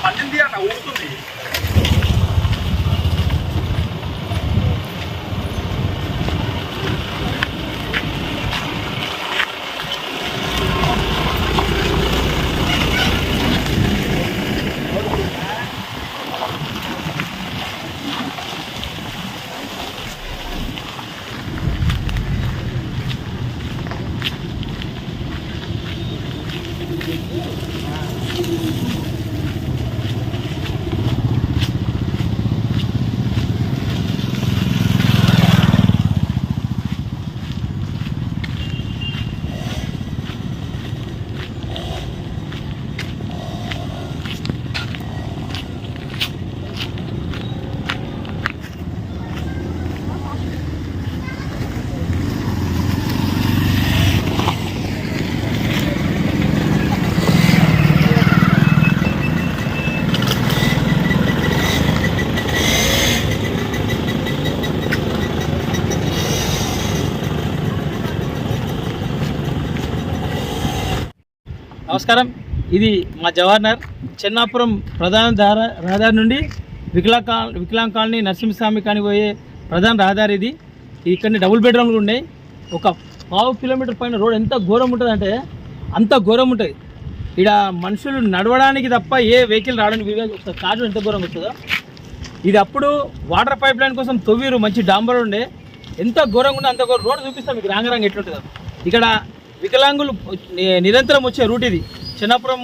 పట్టింది అన్న ఊరుతుంది. నమస్కారం. ఇది మా జవహర్నగర్ చెన్నాపురం ప్రధాన రహదారి నుండి వికలాంగ్ కాలనీ నరసింహస్వామి కాలనీ పోయే ప్రధాన రహదారి ఇది. ఇక్కడ డబుల్ బెడ్రూమ్లు ఉన్నాయి. ఒక 1/2 కిలోమీటర్ పైన రోడ్ ఎంత ఘోరం ఉంటుంది అంటే అంత ఘోరం ఉంటుంది. ఇక్కడ మనుషులు నడవడానికి తప్ప ఏ వెహికల్ రావడానికి వీలు. ఒక కారు ఎంత ఘోరంగా వస్తుందో. ఇది అప్పుడు వాటర్ పైప్ లైన్ కోసం తవ్వీరు, మంచి డాంబర్ ఉండే. ఎంత ఘోరంగా ఉండే అంత ఘోరం. రోడ్డు చూపిస్తాం మీకు రాంగరంగా ఎట్లుంటుందో. ఇక్కడ వికలాంగులు నిరంతరం వచ్చే రూట్ ఇది. చెన్నాపురం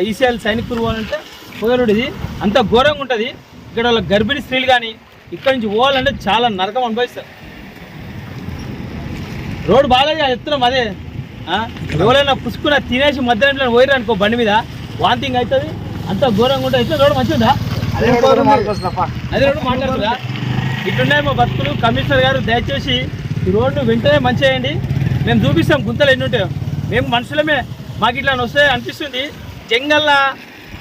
ఈసీఎల్ సైనిక్ అంటే పోయే రూట్ ఇది. అంత ఘోరంగా ఉంటుంది. ఇక్కడ వాళ్ళ గర్భిణీ స్త్రీలు కానీ ఇక్కడ నుంచి పోవాలంటే చాలా నరకం అనుభవిస్తారు. రోడ్డు బాగా ఎత్తున్నాం. అదే ఎవరైనా పుసుకున్న తినేసి మధ్యాహ్నం పోయిరు అనుకో బండి మీద వాంతింగ్ అవుతుంది. అంత ఘోరంగా ఉంటుంది. అయితే రోడ్డు మంచిగా ఉందా? అదే రోడ్డు మాట్లాడుతుందా? ఇట్లున్నాయి మా బతుకులు. కమిషనర్ గారు దయచేసి ఈ రోడ్డు వెంటనే మంచి చేయండి. మేము చూపిస్తాం గుంతలు ఎన్ని ఉంటాయో. మేము మనుషులమే, మాకు ఇట్లా వస్తే అనిపిస్తుంది. జంగల్లా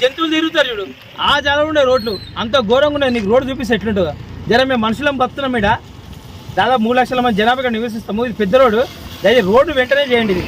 జంతువులు తిరుగుతారు చూడు, ఆ జాగా ఉండే రోడ్లు అంత ఘోరంగా ఉన్నాయి. నీకు రోడ్డు చూపిస్తే ఎట్లుంటుందో. జర మేము మనుషులం బతున్నాం. ఇక్కడ దాదాపు 3 లక్షల మంది జనాభా నివసిస్తాము. ఇది పెద్ద రోడ్డు. దయచేసి రోడ్డు వెంటనే చేయండి. ఇది